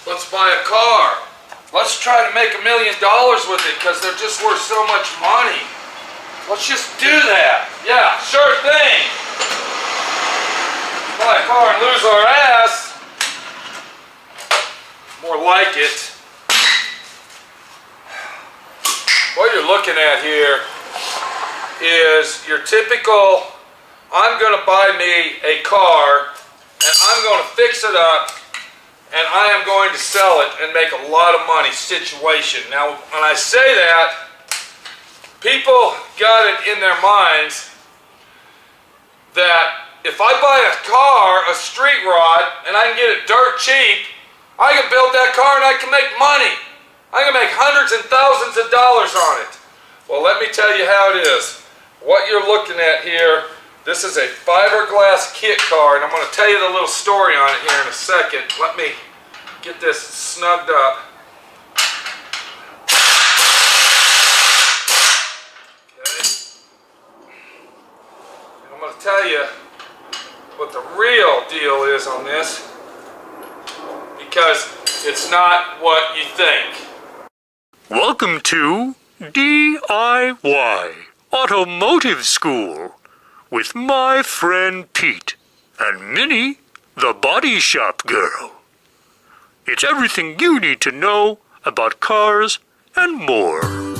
Let's buy a car. Let's try to make $1 million with it because they're just worth so much money. Let's just do that. Yeah, sure thing. Buy a car and lose our ass. More like it. What you're looking at here is your typical, I'm going to buy me a car and I'm going to fix it up and I am going to sell it and make a lot of money situation. Now, when I say that, people got it in their minds that if I buy a car, a street rod, and I can get it dirt cheap, I can build that car and I can make money. I can make hundreds and thousands of dollars on it. Well, let me tell you how it is. What you're looking at here, this is a fiberglass kit car, and I'm going to tell you the little story on it here in a second. Let me get this snugged up. Okay. And I'm going to tell you what the real deal is on this, because it's not what you think. Welcome to D.I.Y. Automotive School with my friend Pete and Minnie, the body shop girl. It's everything you need to know about cars and more.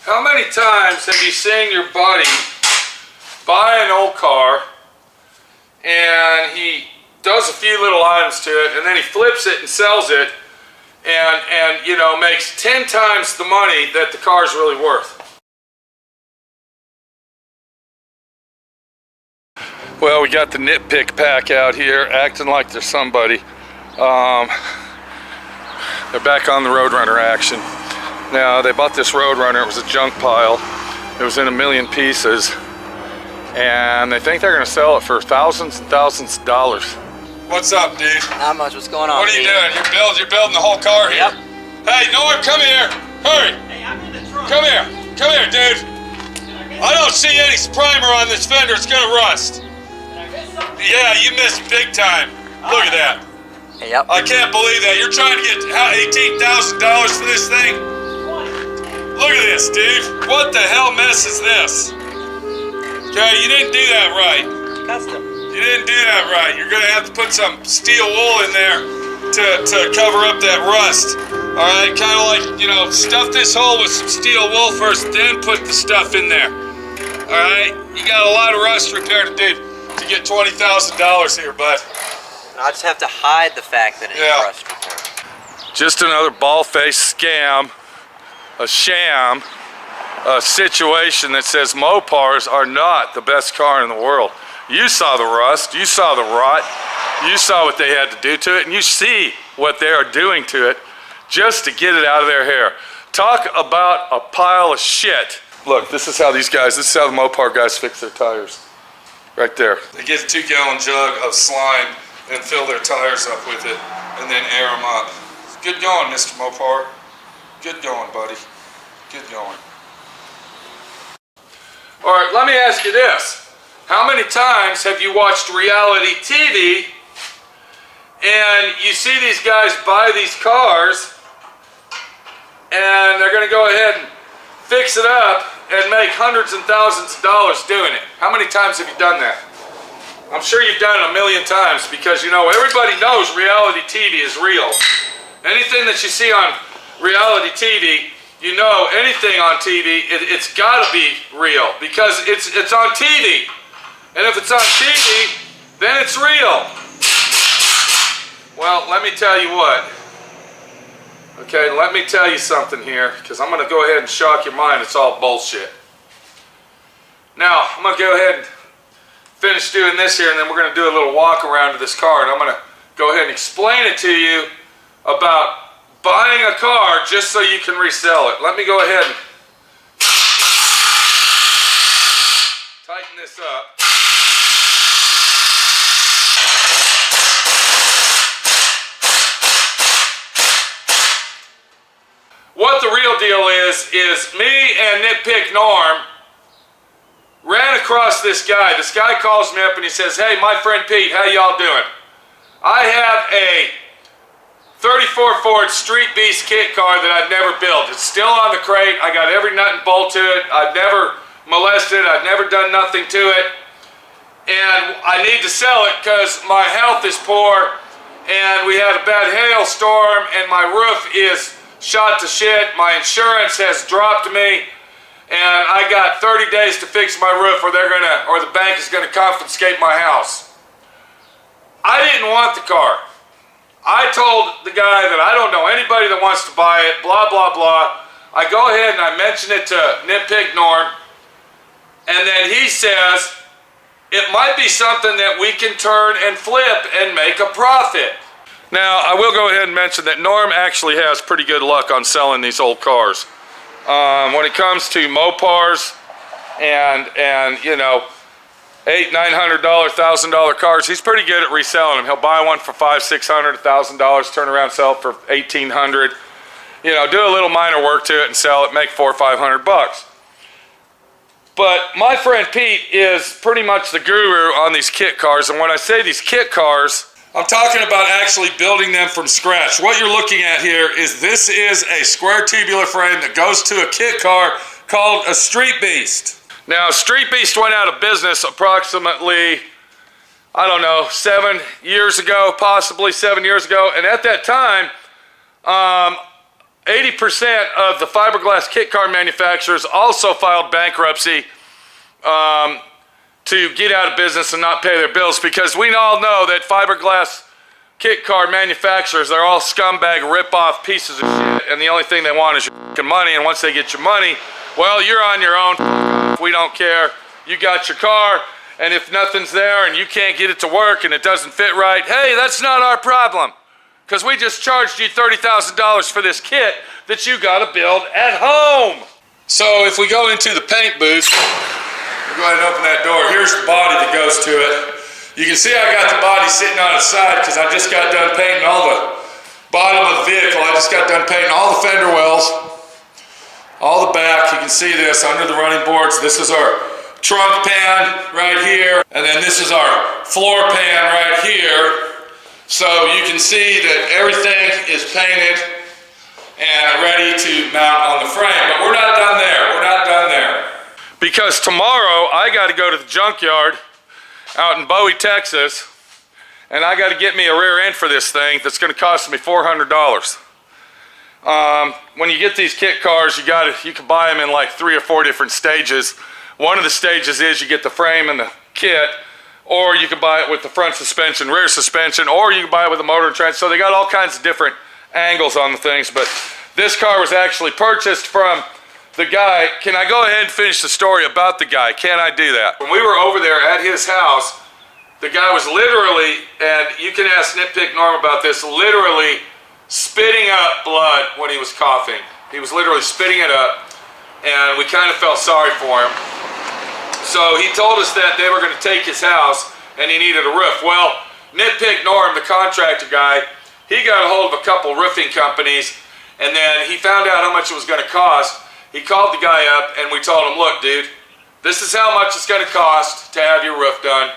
How many times have you seen your buddy buy an old car and he does a few little items to it and then he flips it and sells it and you know, makes 10 times the money that the car is really worth? Well, we got the nitpick pack out here acting like they're somebody. They're back on the Roadrunner action. Now, they bought this Roadrunner. It was a junk pile. It was in a million pieces. And they think they're going to sell it for thousands and thousands of dollars. What's up, dude? Not much. What's going on? What are you doing? You're building the whole car here? Yep. Hey, Norm, come here. Hurry. Hey, I'm in the trunk. Come here. Come here, dude. I don't see any primer on this fender. It's going to rust. Yeah, you missed big time. Look at that. Yep. I can't believe that. You're trying to get $18,000 for this thing? Look at this, dude. What the hell mess is this? Okay, you didn't do that right. Custom. You didn't do that right. You're going to have to put some steel wool in there to cover up that rust. All right, kind of like, you know, stuff this hole with some steel wool first, then put the stuff in there. All right, you got a lot of rust repair to do to get $20,000 here, bud. I just have to hide the fact that it's rust repair. Just another ball-faced scam, a sham, a situation that says Mopars are not the best car in the world. You saw the rust, you saw the rot, you saw what they had to do to it, and you see what they are doing to it just to get it out of their hair. Talk about a pile of shit. Look, this is how this is how the Mopar guys fix their tires. Right there. They get a 2-gallon jug of slime and fill their tires up with it and then air them up. Good going, Mr. Mopar. Good going, buddy. Good going. All right, let me ask you this. How many times have you watched reality TV and you see these guys buy these cars and they're going to go ahead and fix it up and make hundreds and thousands of dollars doing it? How many times have you done that? I'm sure you've done it a million times because, you know, everybody knows reality TV is real. Anything that you see on reality TV, you know, anything on TV, it's got to be real because it's on TV. And if it's on TV, then it's real. Well, let me tell you what. Okay, let me tell you something here, because I'm going to go ahead and shock your mind. It's all bullshit. Now, I'm going to go ahead and finish doing this here, and then we're going to do a little walk around to this car, and I'm going to go ahead and explain it to you about buying a car just so you can resell it. Let me go ahead and tighten this up. What the real deal is me and Nitpick Norm ran across this guy. This guy calls me up and he says, "Hey, my friend Pete, how y'all doing? I have a 34 Ford Street Beast kit car that I've never built. It's still on the crate. I got every nut and bolt to it. I've never molested it. I've never done nothing to it. And I need to sell it because my health is poor and we had a bad hailstorm and my roof is shot to shit. My insurance has dropped me and I got 30 days to fix my roof or the bank is gonna confiscate my house." I didn't want the car. I told the guy that I don't know anybody that wants to buy it, blah, blah, blah. I go ahead and I mention it to Nitpick Norm, and then he says, "It might be something that we can turn and flip and make a profit." Now, I will go ahead and mention that Norm actually has pretty good luck on selling these old cars. When it comes to Mopars and you know, $800, $900, $1,000 cars, he's pretty good at reselling them. He'll buy one for $500, $600, $1,000, turn around, sell it for $1,800. You know, do a little minor work to it and sell it, make $400 or $500. But my friend Pete is pretty much the guru on these kit cars, and when I say these kit cars, I'm talking about actually building them from scratch. What you're looking at here is this is a square tubular frame that goes to a kit car called a Street Beast. Now, Street Beast went out of business approximately, I don't know, 7 years ago, possibly 7 years ago. And at that time, 80% of the fiberglass kit car manufacturers also filed bankruptcy to get out of business and not pay their bills, because we all know that fiberglass kit car manufacturers are all scumbag rip-off pieces of shit, and the only thing they want is your fucking money, and once they get your money, well, you're on your own. We don't care. You got your car, and if nothing's there and you can't get it to work and it doesn't fit right, hey, that's not our problem, because we just charged you $30,000 for this kit that you got to build at home. So if we go into the paint booth, we'll go ahead and open that door. Here's the body that goes to it. You can see I got the body sitting on its side because I just got done painting all the bottom of the vehicle. I just got done painting all the fender wells, all the back. You can see this under the running boards. This is our trunk pan right here, and then this is our floor pan right here. So you can see that everything is painted and ready to mount on the frame. But we're not done there. We're not done there. Because tomorrow I got to go to the junkyard out in Bowie, Texas, and I got to get me a rear end for this thing that's going to cost me $400. When you get these kit cars, you can buy them in like 3 or 4 different stages. One of the stages is you get the frame and the kit, or you can buy it with the front suspension, rear suspension, or you can buy it with a motor and trans. So they got all kinds of different angles on the things, but this car was actually purchased from the guy. Can I go ahead and finish the story about the guy? Can I do that? When we were over there at his house, the guy was literally, and you can ask Nitpick Norm about this, literally spitting up blood when he was coughing. He was literally spitting it up, and we kind of felt sorry for him. So he told us that they were going to take his house and he needed a roof. Well, Nitpick Norm, the contractor guy, he got a hold of a couple roofing companies, and then he found out how much it was going to cost. He called the guy up and we told him, "Look, dude, this is how much it's going to cost to have your roof done.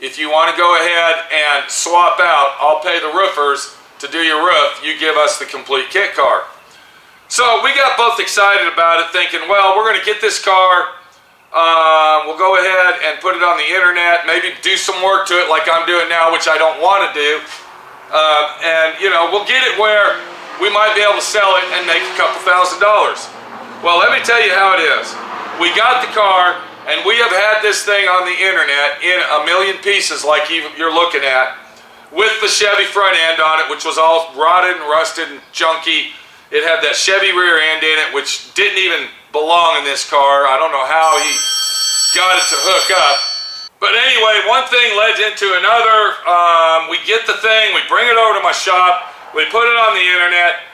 If you want to go ahead and swap out, I'll pay the roofers to do your roof. You give us the complete kit car." So we got both excited about it, thinking, well, we're going to get this car. We'll go ahead and put it on the internet, maybe do some work to it like I'm doing now, which I don't want to do. And, you know, we'll get it where we might be able to sell it and make a couple $1,000. Well, let me tell you how it is. We got the car, and we have had this thing on the internet in a million pieces like you're looking at, with the Chevy front end on it, which was all rotted and rusted and junky. It had that Chevy rear end in it, which didn't even belong in this car. I don't know how he got it to hook up. But anyway, one thing led into another. We get the thing, we bring it over to my shop, we put it on the internet,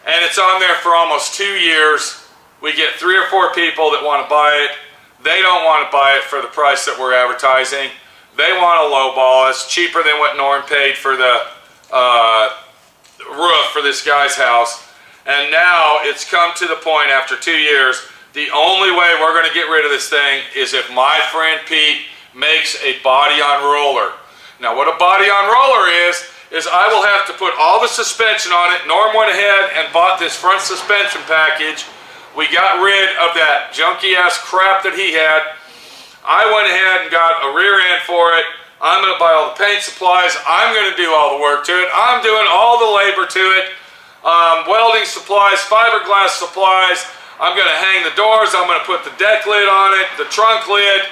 and it's on there for almost 2 years. We get 3 or 4 people that want to buy it. They don't want to buy it for the price that we're advertising. They want to lowball us, cheaper than what Norm paid for the roof for this guy's house. And now it's come to the point after 2 years, the only way we're going to get rid of this thing is if my friend Pete makes a body on roller. Now what a body on roller is I will have to put all the suspension on it. Norm went ahead and bought this front suspension package. We got rid of that junky ass crap that he had. I went ahead and got a rear end for it. I'm going to buy all the paint supplies. I'm going to do all the work to it. I'm doing all the labor to it. Welding supplies, fiberglass supplies. I'm going to hang the doors. I'm going to put the deck lid on it, the trunk lid.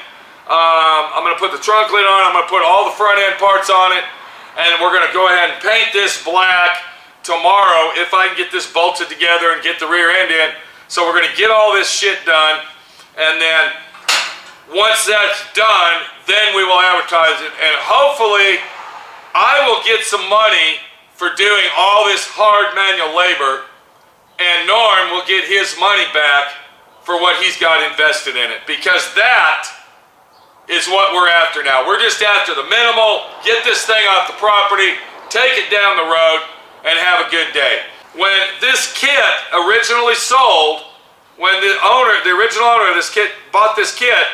I'm going to put the trunk lid on. I'm going to put all the front end parts on it. And we're going to go ahead and paint this black tomorrow if I can get this bolted together and get the rear end in. So we're going to get all this shit done. And then once that's done, then we will advertise it. And hopefully I will get some money for doing all this hard manual labor. And Norm will get his money back for what he's got invested in it. Because that is what we're after now. We're just after the minimal, get this thing off the property, take it down the road, and have a good day. When this kit originally sold, when the original owner of this kit bought this kit,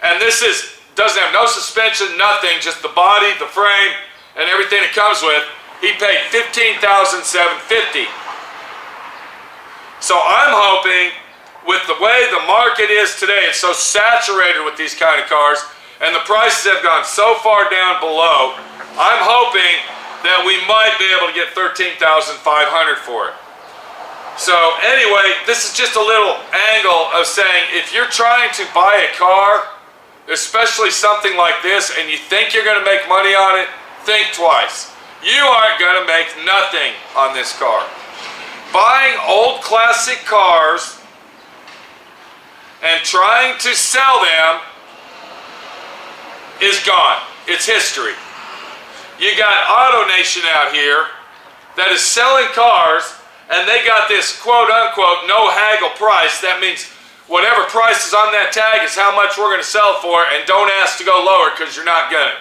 and doesn't have no suspension, nothing, just the body, the frame, and everything it comes with, he paid $15,750. So I'm hoping, with the way the market is today, it's so saturated with these kind of cars, and the prices have gone so far down below, I'm hoping that we might be able to get $13,500 for it. So anyway, this is just a little angle of saying, if you're trying to buy a car, especially something like this, and you think you're going to make money on it, think twice. You aren't going to make nothing on this car. Buying old classic cars and trying to sell them is gone. It's history. You got AutoNation out here that is selling cars, and they got this quote-unquote no haggle price. That means whatever price is on that tag is how much we're going to sell for, and don't ask to go lower because you're not going to.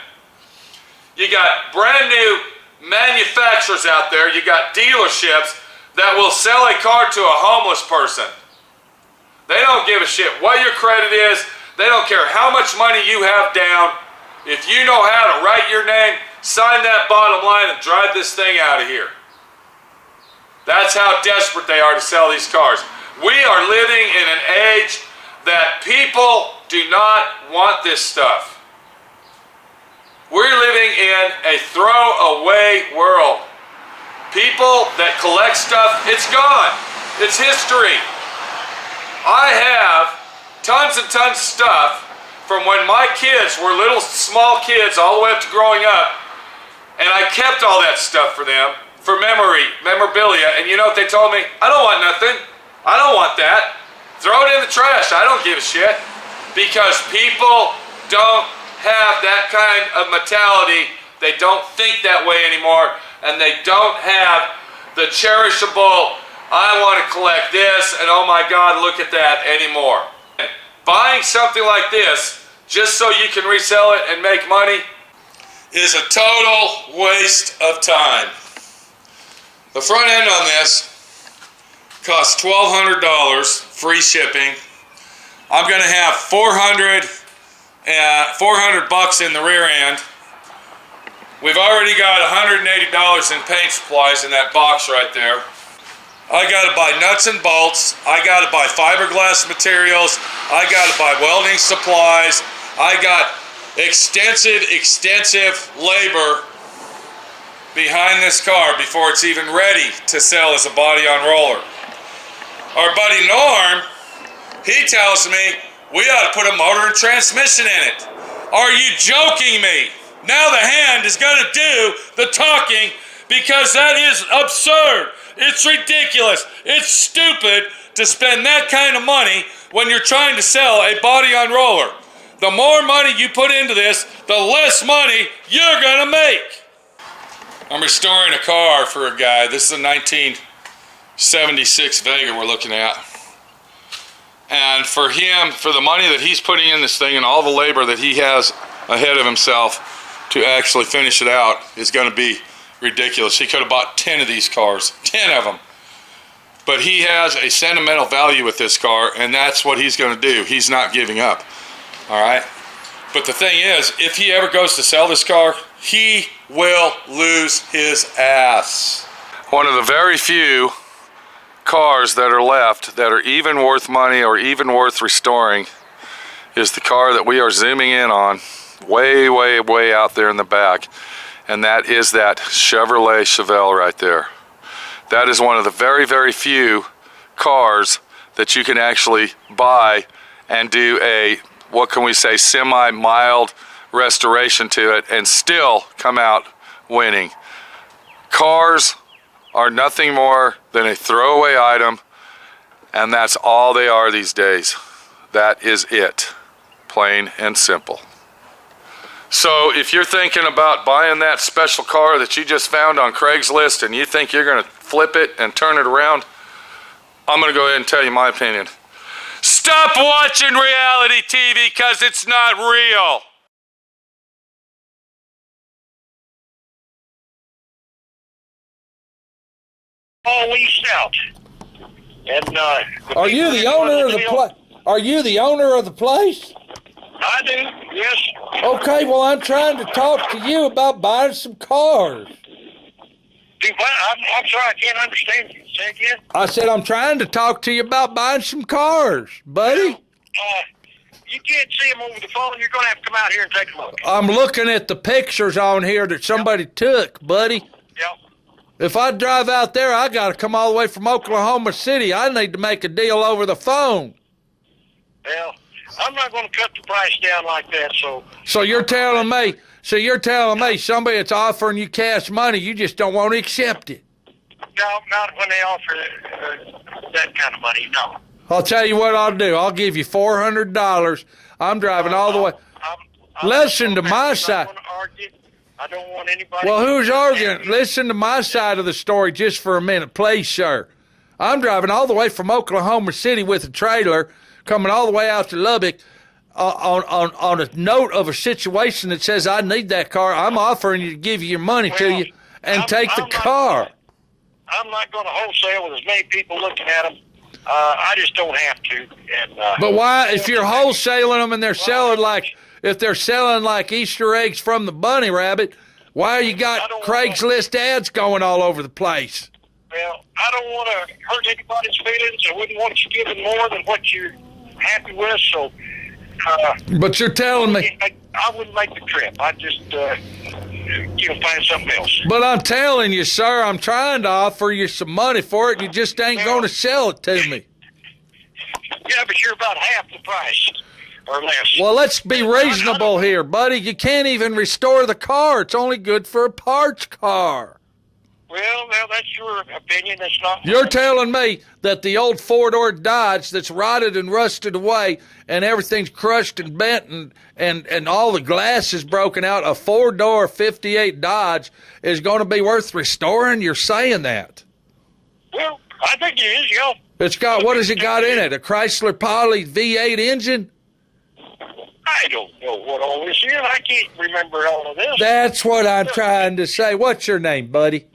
You got brand new manufacturers out there. You got dealerships that will sell a car to a homeless person. They don't give a shit what your credit is. They don't care how much money you have down. If you know how to write your name, sign that bottom line and drive this thing out of here. That's how desperate they are to sell these cars. We are living in an age that people do not want this stuff. We're living in a throwaway world. People that collect stuff, it's gone. It's history. I have tons and tons of stuff from when my kids were little small kids all the way up to growing up, and I kept all that stuff for them for memorabilia. And you know what they told me? I don't want nothing. I don't want that. Throw it in the trash. I don't give a shit. Because people don't have that kind of mentality. They don't think that way anymore. And they don't have the cherishable, I want to collect this, and oh my God, look at that anymore. Buying something like this, just so you can resell it and make money, is a total waste of time. The front end on this costs $1,200, free shipping. I'm going to have $400 bucks in the rear end. We've already got $180 in paint supplies in that box right there. I got to buy nuts and bolts. I got to buy fiberglass materials. I got to buy welding supplies. I got extensive labor behind this car before it's even ready to sell as a body on roller. Our buddy Norm, he tells me we ought to put a motor and transmission in it. Are you joking me? Now the hand is going to do the talking, because that is absurd. It's ridiculous. It's stupid to spend that kind of money when you're trying to sell a body on roller. the more money you put into this, the less money you're gonna make. I'm restoring a car for a guy. This is a 1976 Vega we're looking at. And for him, for the money that he's putting in this thing and all the labor that he has ahead of himself to actually finish it out is gonna be ridiculous. He could have bought 10 of these cars, 10 of them. But he has a sentimental value with this car, and that's what he's gonna do. He's not giving up, all right? But the thing is, if he ever goes to sell this car, he will lose his ass. One of the very few cars that are left that are even worth money or even worth restoring is the car that we are zooming in on way, way, way out there in the back. And that is that Chevrolet Chevelle right there. That is one of the very, very few cars that you can actually buy and do a, what can we say, semi-mild restoration to it and still come out winning. Cars are nothing more than a throwaway item, and that's all they are these days. That is it, plain and simple. So if you're thinking about buying that special car that you just found on Craigslist and you think you're gonna flip it and turn it around, I'm gonna go ahead and tell you my opinion. Stop watching reality TV because it's not real. Always out. And Are you the owner of the place? Are you the owner of the place? I do, yes. Okay, well, I'm trying to talk to you about buying some cars. I'm sorry, I can't understand you. Say again? I said I'm trying to talk to you about buying some cars, buddy. You can't see them over the phone. You're going to have to come out here and take a look. I'm looking at the pictures on here that somebody took, buddy. Yep. If I drive out there, I got to come all the way from Oklahoma City. I need to make a deal over the phone. Well, I'm not going to cut the price down like that, so... So you're telling me somebody that's offering you cash money, you just don't want to accept it? No, not when they offer that kind of money, no. I'll tell you what I'll do. I'll give you $400. I'm driving all the way. Listen to my side. I don't want anybody... Well, who's arguing? Listen to my side of the story just for a minute, please, sir. I'm driving all the way from Oklahoma City with a trailer, coming all the way out to Lubbock on a note of a situation that says I need that car. I'm offering you to give you your money to you and take the car. I'm not going to wholesale with as many people looking at them. I just don't have to. And, but why, if you're wholesaling them and they're selling if they're selling like Easter eggs from the bunny rabbit, why you got Craigslist ads going all over the place? Well, I don't want to hurt anybody's feelings. I wouldn't want you giving more than what you're happy with, so... but you're telling me... I wouldn't make the trip. I'd just, find something else. But I'm telling you, sir, I'm trying to offer you some money for it. You just ain't going to sell it to me. Yeah, but you're about half the price or less. Well, let's be reasonable here, buddy. You can't even restore the car. It's only good for a parts car. Well, that's your opinion. That's not... You're telling me that the old four-door Dodge that's rotted and rusted away and everything's crushed and bent and all the glass is broken out, a four-door 58 Dodge is going to be worth restoring? You're saying that? Well, I think it is, yeah. It's got, what has it got in it? A Chrysler Poly V8 engine? I don't know what all this is. I can't remember all of this. That's what I'm trying to say. What's your name, buddy?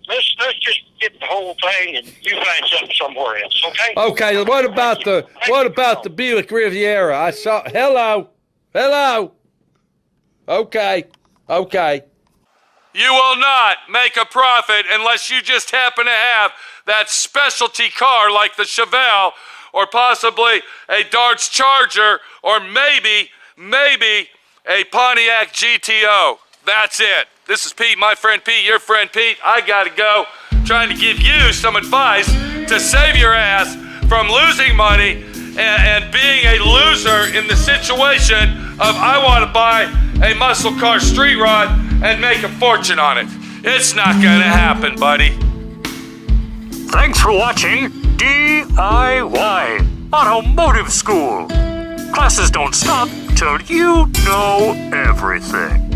Let's just get the whole thing and you find something somewhere else, okay? Okay, what about the Buick Riviera? I saw, hello. Okay. You will not make a profit unless you just happen to have that specialty car like the Chevelle or possibly a Dodge Charger or maybe a Pontiac GTO. That's it. This is Pete, my friend Pete, your friend Pete. I gotta go. Trying to give you some advice to save your ass from losing money and being a loser in the situation of I want to buy a muscle car street rod and make a fortune on it. It's not gonna happen, buddy. Thanks for watching D.I.Y. Automotive School. Classes don't stop till you know everything.